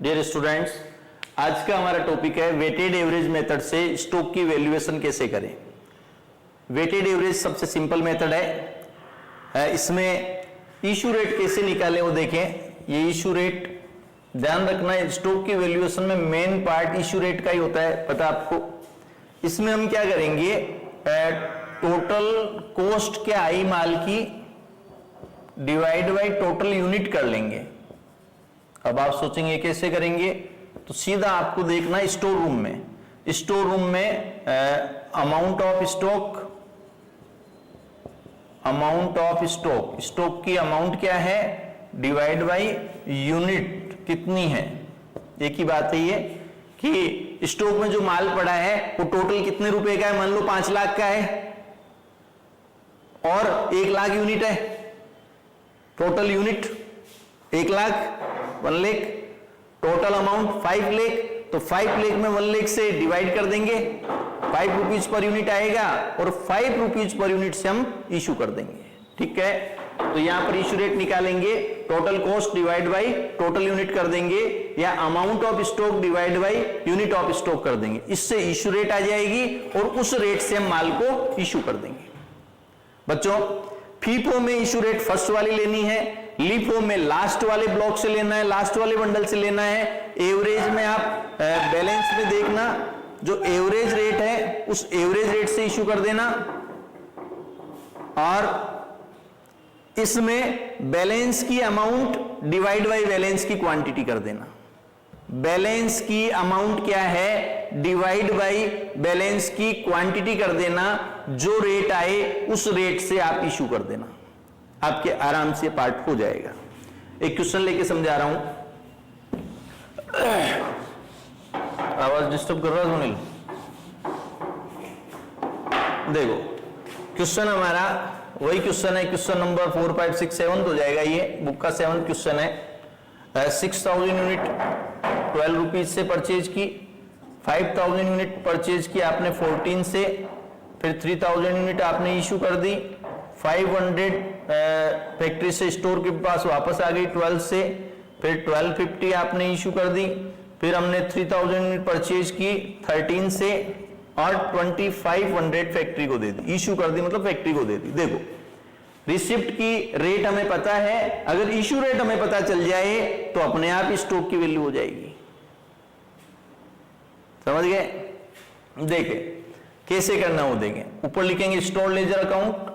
Dear students, आज का हमारा टॉपिक है वेटेड एवरेज मेथड से स्टॉक की वैल्यूएशन कैसे करें। वेटेड एवरेज सबसे सिंपल मेथड है। इसमें इशू रेट कैसे निकालें वो देखें। ये इशू रेट ध्यान रखना है, स्टॉक की वैल्यूएशन में मेन पार्ट इशू रेट का ही होता है, पता आपको। इसमें हम क्या करेंगे, टोटल कॉस्ट क्या आई माल की डिवाइड बाय टोटल यूनिट कर लेंगे। अब आप सोचेंगे कैसे करेंगे, तो सीधा आपको देखना स्टोर रूम में अमाउंट ऑफ स्टॉक की अमाउंट क्या है डिवाइड बाय यूनिट कितनी है। एक ही बात है ये कि स्टॉक में जो माल पड़ा है वो टोटल कितने रुपए का है, मान लो 5 लाख का है और 1 लाख यूनिट है। Total unit 1 lakh 1 lakh, total amount 5 lakh, तो 5 लाख में 1 लाख से डिवाइड कर देंगे, 5 रुपीज पर यूनिट आएगा और 5 रुपीज पर यूनिट से हम इशू कर देंगे। ठीक है, तो यहां पर इशू रेट निकालेंगे, total cost divide by total unit कर देंगे या amount of stock divide by unit of stock कर देंगे। इससे इशू रेट आ जाएगी और उस रेट से हम माल को इशू कर देंगे। बच्चों, फीफो में इशू रेट फर्स्ट वाली लेनी है, लीफो में लास्ट वाले ब्लॉक से लेना है, लास्ट वाले बंडल से लेना है। एवरेज में आप बैलेंस में देखना, जो एवरेज रेट है उस एवरेज रेट से इशू कर देना और इसमें बैलेंस की अमाउंट डिवाइड बाय बैलेंस की क्वांटिटी कर देना। बैलेंस की अमाउंट क्या है डिवाइड बाय बैलेंस की क्वांटिटी कर देना, जो रेट आए उस रेट से आप इशू कर देना, आपके आराम से पार्ट हो जाएगा। एक क्वेश्चन लेके समझा रहा हूं। आवाज डिस्टर्ब कर रहा है सुनील? देखो क्वेश्चन हमारा वही क्वेश्चन है, क्वेश्चन नंबर 4, 5, 6, 7 हो जाएगा। ये बुक का 7th क्वेश्चन है। 6000 यूनिट 12 रुपीज से परचेज की, 5000 यूनिट परचेज की आपने 14 से, फिर 3000 यूनिट आपने इशू कर दी, 500 फैक्ट्री से स्टोर के पास वापस आ गई 12 से, फिर 1250 आपने इशू कर दी, फिर हमने 3000 यूनिट परचेज की 13 से और 2500 फैक्ट्री को दे दी, इशू कर दी मतलब फैक्ट्री को दे दी। देखो रिसिप्ट की रेट हमें पता है, अगर इशू रेट हमें पता चल जाए तो अपने आप स्टॉक की वैल्यू हो जाएगी। समझ गए? देखें कैसे करना वो देखें। ऊपर लिखेंगे स्टोर लेजर अकाउंट,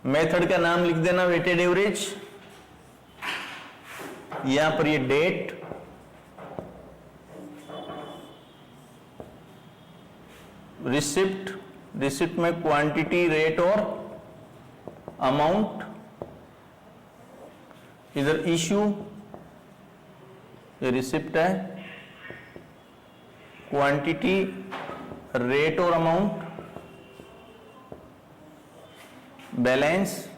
मेथड का नाम लिख देना वेटेड एवरेज, यहां पर ये डेट, रिसिप्ट में क्वांटिटी, रेट और अमाउंट, इधर इशू, ये रिसिप्ट है, क्वांटिटी, रेट और अमाउंट, बैलेंस,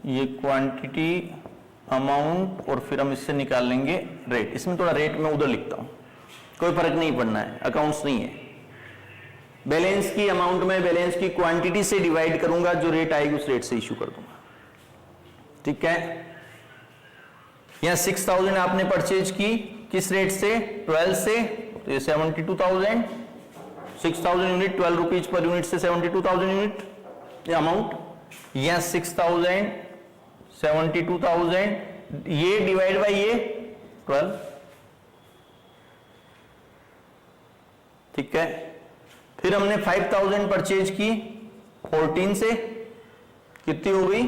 ये क्वांटिटी, अमाउंट और फिर हम इससे निकाल लेंगे रेट। इसमें थोड़ा रेट में उधर लिखता हूं, कोई फर्क नहीं पड़ना है, अकाउंट्स नहीं है। बैलेंस की अमाउंट में बैलेंस की क्वांटिटी से डिवाइड करूंगा, जो रेट आएगी उस रेट से इशू कर दूंगा। ठीक है, यहां 6000 आपने परचेज की किस रेट से, 12 से, तो ये 72,000, 6000 यूनिट 12 रुपीज पर यूनिट से 72,000 यूनिट ये अमाउंट, यहां 6000 72,000, ये डिवाइड बाय ये 12। ठीक है, फिर हमने 5000 परचेज की 14 से, कितनी हो गई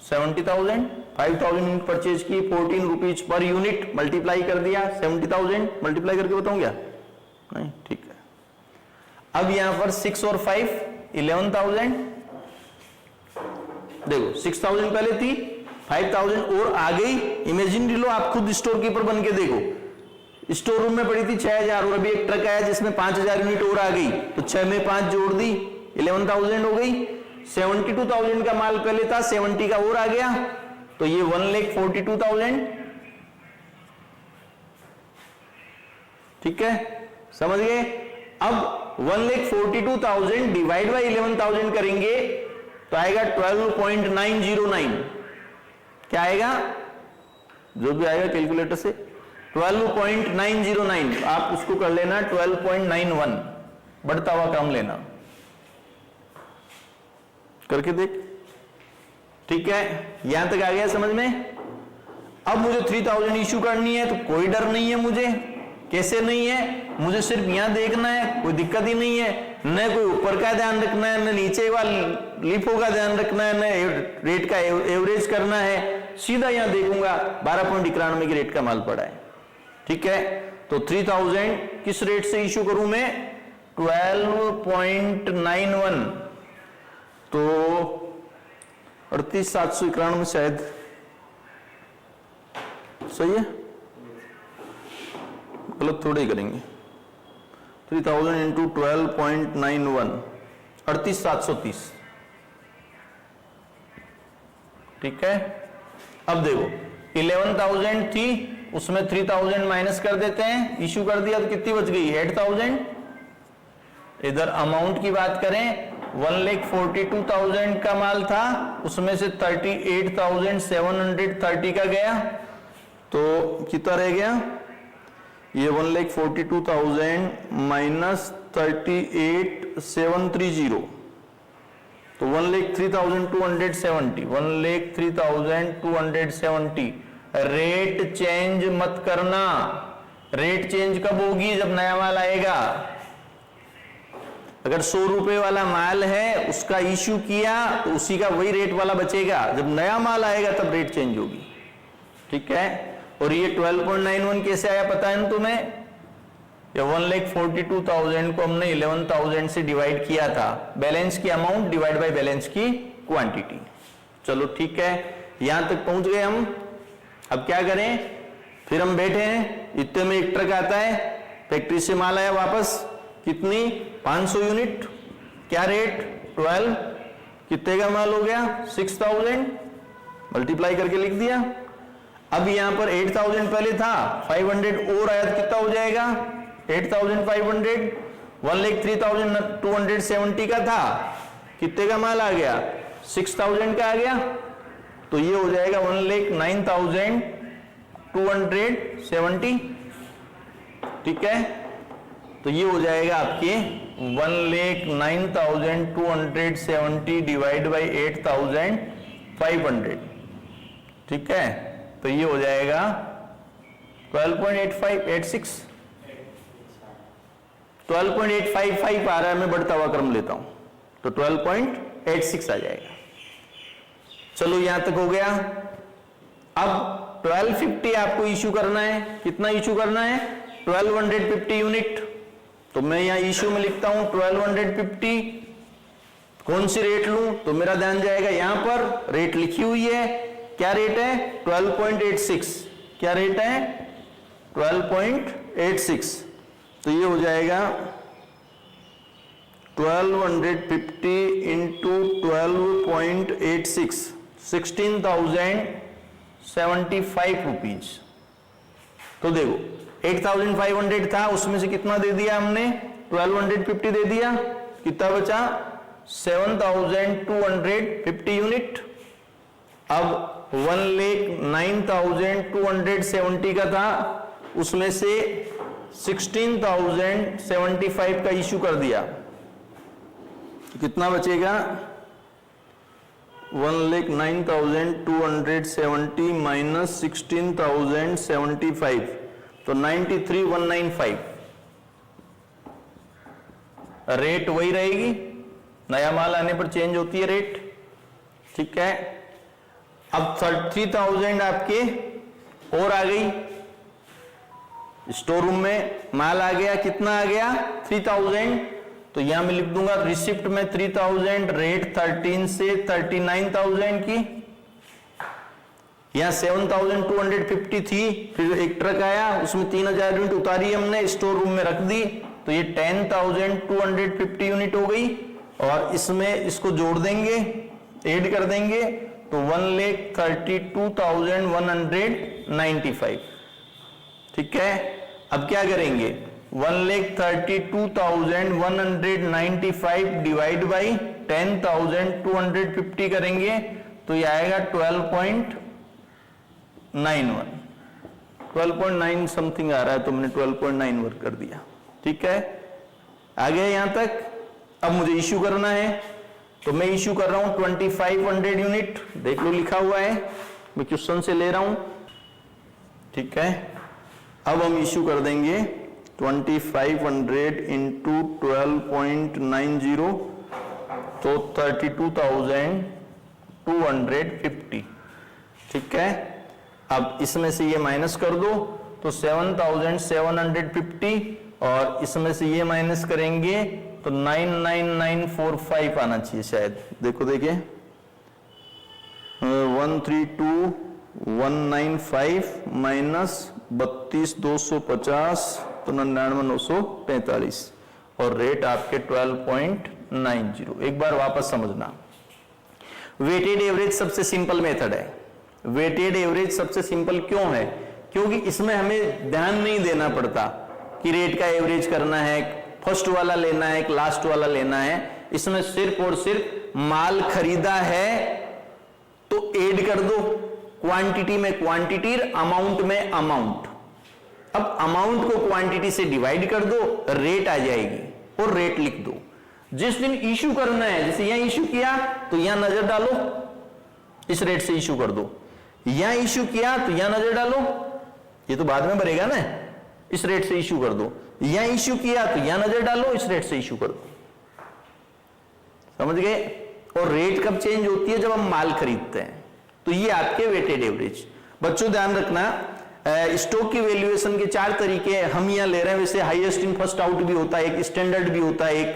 70,000, 5000 यूनिट परचेज की 14 रुपीज पर यूनिट, मल्टीप्लाई कर दिया 70,000, मल्टीप्लाई करके बताऊं क्या? नहीं, ठीक है। अब यहां पर 6 और 5 11,000, देखो 6000 पहले थी, 5000 और आ गई। इमेजिन लो, आप खुद स्टोर कीपर बन के देखो, स्टोर रूम में पड़ी थी 6000 और अभी एक ट्रक आया जिसमें 5000 यूनिट और आ गई, तो 6 में 5 जोड़ दी 11,000 हो गई। 72,000 का माल पहले था, 70 का और आ गया, तो ये 1,42,000। ठीक है, समझ गए? अब 1,42,000 डिवाइड बाई 11,000 करेंगे तो आएगा 12.909। क्या आएगा, जो भी आएगा कैलकुलेटर से 12.909, आप उसको कर लेना 12.91, बढ़ता हुआ क्रम लेना, करके देख। ठीक है, यहां तक आ गया समझ में। अब मुझे 3000 इश्यू करनी है तो कोई डर नहीं है मुझे। कैसे नहीं है, मुझे सिर्फ यहां देखना है, कोई दिक्कत ही नहीं है। न कोई ऊपर का ध्यान रखना है, न नीचे वाले लिफो का ध्यान रखना है, न रेट का एवरेज करना है। सीधा यहां देखूंगा 12.91 की रेट का माल पड़ा है। ठीक है, तो 3000 किस रेट से इश्यू करूं मैं, 12.91, तो 38,791 शायद सही है, गलत थोड़े ही करेंगे। 3000 इंटू 12.91, 38,730। ठीक है, अब देखो 11,000 थी, उसमें 3000 माइनस कर देते हैं, इश्यू कर दिया तो कितनी बच गई, 8,000। इधर अमाउंट की बात करें, 1,42,000 का माल था, उसमें से 38,730 का गया, तो कितना रह गया, ये 1,42,000 माइनस 38,730, तो 1,03,270, 1,03,270। रेट चेंज मत करना। रेट चेंज कब होगी, जब नया माल आएगा। अगर 100 रुपए वाला माल है, उसका इश्यू किया तो उसी का वही रेट वाला बचेगा। जब नया माल आएगा तब रेट चेंज होगी। ठीक है, और ये 12.91 कैसे आया पता है ना तुम्हें, या 1,42,000 को हमने 11,000 से डिवाइड किया था, बैलेंस की अमाउंट डिवाइड बाय बैलेंस की क्वांटिटी। चलो ठीक है, यहां तक पहुंच गए हम। अब क्या करें, फिर हम बैठे हैं, इतने में एक ट्रक आता है, फैक्ट्री से माल आया वापस, कितनी, 500 यूनिट। क्या रेट, 12, कितने का माल हो गया, 6,000, मल्टीप्लाई करके लिख दिया। अब यहां पर 8,000 पहले था, 500 और आया तो कितना हो जाएगा, 8,500। 1,03,270 का था, कितने का माल आ गया, 6,000 का आ गया, तो ये हो जाएगा 1,09,270। ठीक है, तो ये हो जाएगा आपके 1,09,270 डिवाइड बाई 8,500। ठीक है, तो ये हो जाएगा 12.8586, 12.855 आ रहा है, मैं बढ़ता हुआ क्रम लेता हूं, तो 12.86 आ जाएगा। चलो यहां तक हो गया। अब 1250 आपको इश्यू करना है, कितना इश्यू करना है, 1250 यूनिट। तो मैं यहां इश्यू में लिखता हूं 1250। कौन सी रेट लूं, तो मेरा ध्यान जाएगा यहां पर, रेट लिखी हुई है, क्या रेट है, 12.86। क्या रेट है, 12.86। तो ये हो जाएगा 1250 इंटू 12.86, 16,075 रुपीज। तो देखो 8,500 था, उसमें से कितना दे दिया हमने, 1250 दे दिया, कितना बचा, 7,250 यूनिट। अब 1,09,270 का था, उसमें से 16,075 का इश्यू कर दिया, कितना बचेगा, 1,09,270 माइनस 16,075, तो 93,195। रेट वही रहेगी, नया माल आने पर चेंज होती है रेट। ठीक है, अब 30,000 आपके और आ गई, स्टोर रूम में माल आ गया, कितना आ गया, 3,000। तो यहां मैं लिख दूंगा रिसिप्ट में 3,000, रेट 13 से 39,000 की। यहां 7,250 थी, फिर एक ट्रक आया, उसमें 3,000 यूनिट उतारी हमने, स्टोर रूम में रख दी, तो ये 10,250 यूनिट हो गई। और इसमें इसको जोड़ देंगे, ऐड कर देंगे, तो 1,32,195। ठीक है, अब क्या करेंगे, 1,32,195 डिवाइड बाई 10,250 करेंगे तो ये आएगा 12.9 समथिंग आ रहा है, तो मैंने 12.91 कर दिया। ठीक है, आ गया यहां तक। अब मुझे इश्यू करना है, तो मैं इश्यू कर रहा हूं 2500 यूनिट, देख लो लिखा हुआ है, मैं क्वेश्चन से ले रहा हूं। ठीक है, अब हम इश्यू कर देंगे 2500 इंटू 12.90, तो 32,250। ठीक है, अब इसमें से ये माइनस कर दो तो 7,750, और इसमें से ये माइनस करेंगे तो 99945 आना चाहिए शायद। देखो देखिए, 132,195 माइनस 32,250 तो 99,945, और रेट आपके 12.90। एक बार वापस समझना, वेटेड एवरेज सबसे सिंपल मेथड है। वेटेड एवरेज सबसे सिंपल क्यों है? क्योंकि इसमें हमें ध्यान नहीं देना पड़ता कि रेट का एवरेज करना है, फर्स्ट वाला लेना है, लास्ट वाला लेना है। इसमें सिर्फ और सिर्फ माल खरीदा है तो ऐड कर दो, क्वांटिटी में क्वांटिटी, अमाउंट में अमाउंट। अब अमाउंट को क्वांटिटी से डिवाइड कर दो, रेट आ जाएगी, और रेट लिख दो। जिस दिन इश्यू करना है, जैसे यहां इश्यू किया तो यहां नजर डालो, इस रेट से इश्यू कर दो। यहां इश्यू किया तो यहां नजर डालो, ये तो बाद में भरेगा ना, इस रेट से इश्यू कर दो। यहां इश्यू किया तो यहां नजर डालो, इस रेट से इश्यू कर दो। समझ गए? और रेट कब चेंज होती है? जब हम माल खरीदते हैं। तो ये आपके वेटेड एवरेज। बच्चों ध्यान रखना, स्टॉक की वैल्यूएशन के 4 तरीके हम यहां ले रहे हैं। वैसे हाईएस्ट इन फर्स्ट आउट भी होता है, एक स्टैंडर्ड भी होता है एक,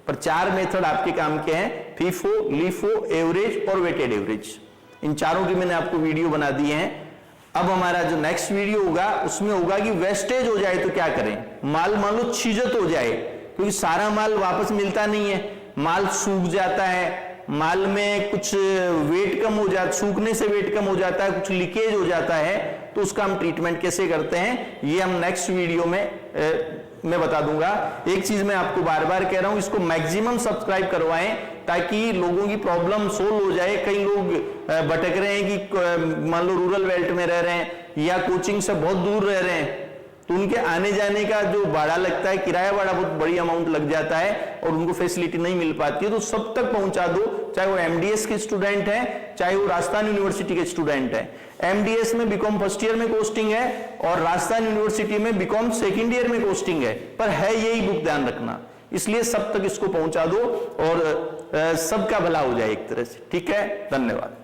पर 4 मेथड आपके काम के हैं, फीफो, लीफो, एवरेज और वेटेड एवरेज। इन चारों की मैंने आपको वीडियो बना दी है। अब हमारा जो नेक्स्ट वीडियो होगा उसमें होगा कि वेस्टेज हो जाए तो क्या करें। माल मान लो छिजत हो जाए, क्योंकि सारा माल वापस मिलता नहीं है, माल सूख जाता है, माल में कुछ वेट कम हो जाता, सूखने से वेट कम हो जाता है, कुछ लीकेज हो जाता है, तो उसका हम ट्रीटमेंट कैसे करते हैं ये हम नेक्स्ट वीडियो में मैं बता दूंगा। एक चीज मैं आपको बार बार कह रहा हूं, इसको मैक्सिमम सब्सक्राइब करवाएं ताकि लोगों की प्रॉब्लम सोल्व हो जाए। कई लोग भटक रहे हैं कि मान लो रूरल बेल्ट में रह रहे हैं या कोचिंग से बहुत दूर रह रहे हैं, तो उनके आने जाने का जो भाड़ा लगता है, किराया भाड़ा बहुत बड़ी अमाउंट लग जाता है और उनको फैसिलिटी नहीं मिल पाती है। तो सब तक पहुंचा दो, चाहे वो एमडीएस के स्टूडेंट है, चाहे वो राजस्थान यूनिवर्सिटी के स्टूडेंट है। एमडीएस में बीकॉम फर्स्ट ईयर में कोस्टिंग है और राजस्थान यूनिवर्सिटी में बीकॉम सेकेंड ईयर में कोस्टिंग है, पर है यही बुक, ध्यान रखना। इसलिए सब तक इसको पहुंचा दो और सबका भला हो जाए एक तरह से। ठीक है, धन्यवाद।